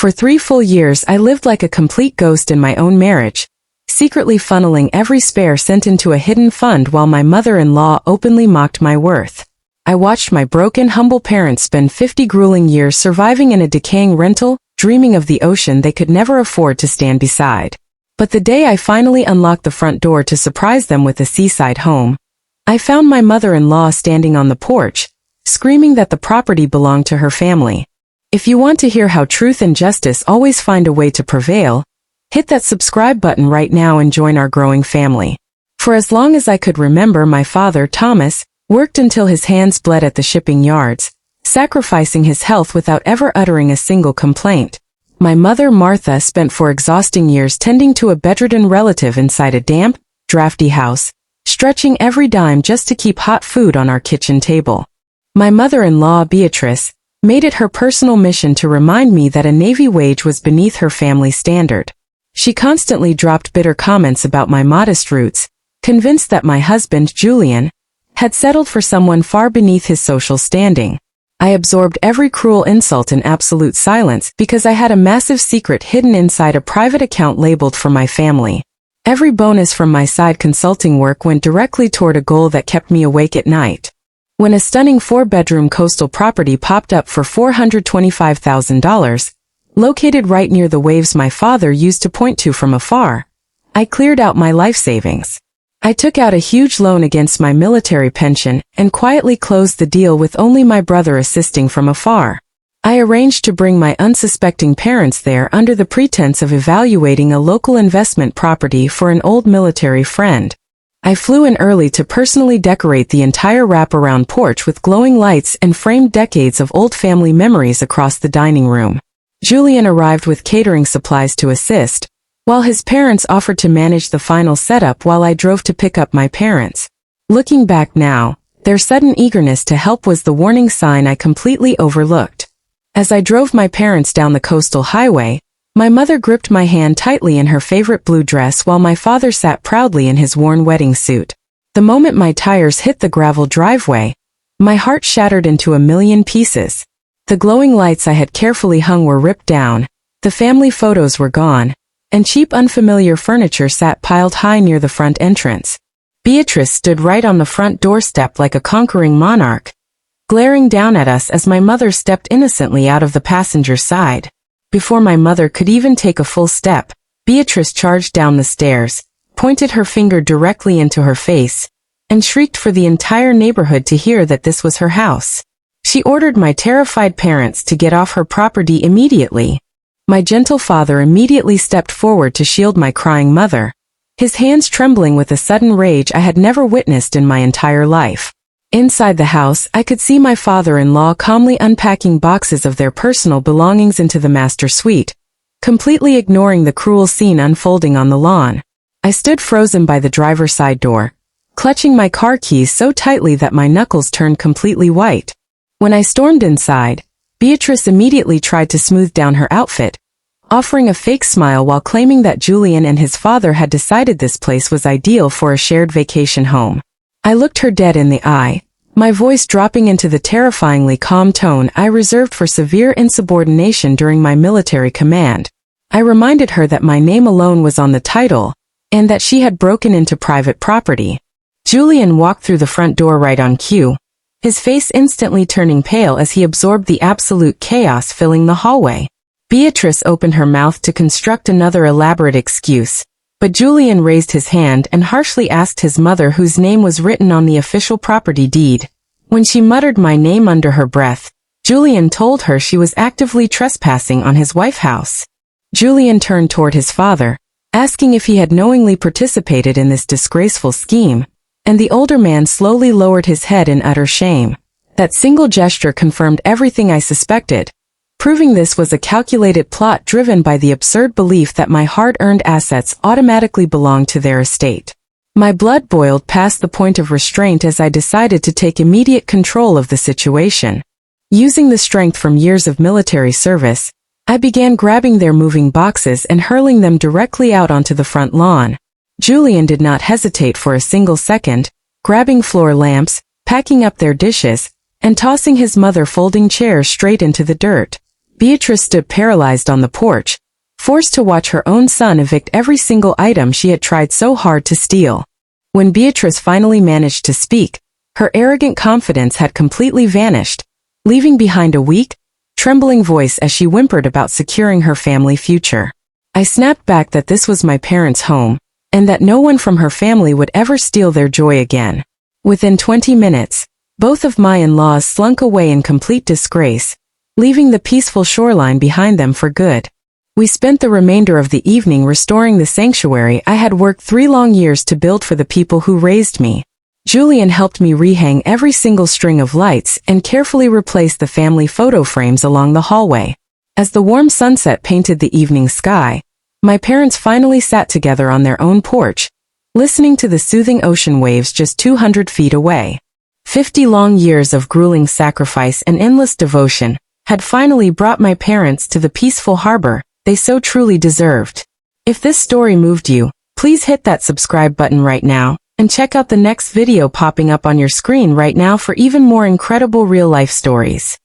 For 3 full years I lived like a complete ghost in my own marriage, secretly funneling every spare cent into a hidden fund while my mother-in-law openly mocked my worth. I watched my broken, humble parents spend 50 grueling years surviving in a decaying rental, dreaming of the ocean they could never afford to stand beside. But the day I finally unlocked the front door to surprise them with a seaside home, I found my mother-in-law standing on the porch, screaming that the property belonged to her family. If you want to hear how truth and justice always find a way to prevail, hit that subscribe button right now and join our growing family. For as long as I could remember, my father, Thomas, worked until his hands bled at the shipping yards, sacrificing his health without ever uttering a single complaint. My mother, Martha, spent 4 exhausting years tending to a bedridden relative inside a damp, drafty house, stretching every dime just to keep hot food on our kitchen table. My mother-in-law, Beatrice, made it her personal mission to remind me that a Navy wage was beneath her family standard. She constantly dropped bitter comments about my modest roots, convinced that my husband, Julian, had settled for someone far beneath his social standing. I absorbed every cruel insult in absolute silence because I had a massive secret hidden inside a private account labeled for my family. Every bonus from my side consulting work went directly toward a goal that kept me awake at night. When a stunning 4-bedroom coastal property popped up for $425,000, located right near the waves my father used to point to from afar, I cleared out my life savings. I took out a huge loan against my military pension and quietly closed the deal with only my brother assisting from afar. I arranged to bring my unsuspecting parents there under the pretense of evaluating a local investment property for an old military friend. I flew in early to personally decorate the entire wraparound porch with glowing lights and framed decades of old family memories across the dining room. Julian arrived with catering supplies to assist, while his parents offered to manage the final setup while I drove to pick up my parents. Looking back now, their sudden eagerness to help was the warning sign I completely overlooked. As I drove my parents down the coastal highway, my mother gripped my hand tightly in her favorite blue dress while my father sat proudly in his worn wedding suit. The moment my tires hit the gravel driveway, my heart shattered into a million pieces. The glowing lights I had carefully hung were ripped down, the family photos were gone, and cheap unfamiliar furniture sat piled high near the front entrance. Beatrice stood right on the front doorstep like a conquering monarch, glaring down at us as my mother stepped innocently out of the passenger side. Before my mother could even take a full step, Beatrice charged down the stairs, pointed her finger directly into her face, and shrieked for the entire neighborhood to hear that this was her house. She ordered my terrified parents to get off her property immediately. My gentle father immediately stepped forward to shield my crying mother, his hands trembling with a sudden rage I had never witnessed in my entire life. Inside the house, I could see my father-in-law calmly unpacking boxes of their personal belongings into the master suite, completely ignoring the cruel scene unfolding on the lawn. I stood frozen by the driver's side door, clutching my car keys so tightly that my knuckles turned completely white. When I stormed inside, Beatrice immediately tried to smooth down her outfit, offering a fake smile while claiming that Julian and his father had decided this place was ideal for a shared vacation home. I looked her dead in the eye, my voice dropping into the terrifyingly calm tone I reserved for severe insubordination during my military command. I reminded her that my name alone was on the title, and that she had broken into private property. Julian walked through the front door right on cue, his face instantly turning pale as he absorbed the absolute chaos filling the hallway. Beatrice opened her mouth to construct another elaborate excuse, but Julian raised his hand and harshly asked his mother whose name was written on the official property deed. When she muttered my name under her breath, Julian told her she was actively trespassing on his wife's house. Julian turned toward his father, asking if he had knowingly participated in this disgraceful scheme, and the older man slowly lowered his head in utter shame. That single gesture confirmed everything I suspected, proving this was a calculated plot driven by the absurd belief that my hard-earned assets automatically belonged to their estate. My blood boiled past the point of restraint as I decided to take immediate control of the situation. Using the strength from years of military service, I began grabbing their moving boxes and hurling them directly out onto the front lawn. Julian did not hesitate for a single second, grabbing floor lamps, packing up their dishes, and tossing his mother folding chairs straight into the dirt. Beatrice stood paralyzed on the porch, forced to watch her own son evict every single item she had tried so hard to steal. When Beatrice finally managed to speak, her arrogant confidence had completely vanished, leaving behind a weak, trembling voice as she whimpered about securing her family future. I snapped back that this was my parents' home, and that no one from her family would ever steal their joy again. Within 20 minutes, both of my in-laws slunk away in complete disgrace, leaving the peaceful shoreline behind them for good. We spent the remainder of the evening restoring the sanctuary I had worked 3 long years to build for the people who raised me. Julian helped me rehang every single string of lights and carefully replace the family photo frames along the hallway. As the warm sunset painted the evening sky, my parents finally sat together on their own porch, listening to the soothing ocean waves just 200 feet away. 50 long years of grueling sacrifice and endless devotion had finally brought my parents to the peaceful harbor they so truly deserved. If this story moved you, please hit that subscribe button right now, and check out the next video popping up on your screen right now for even more incredible real-life stories.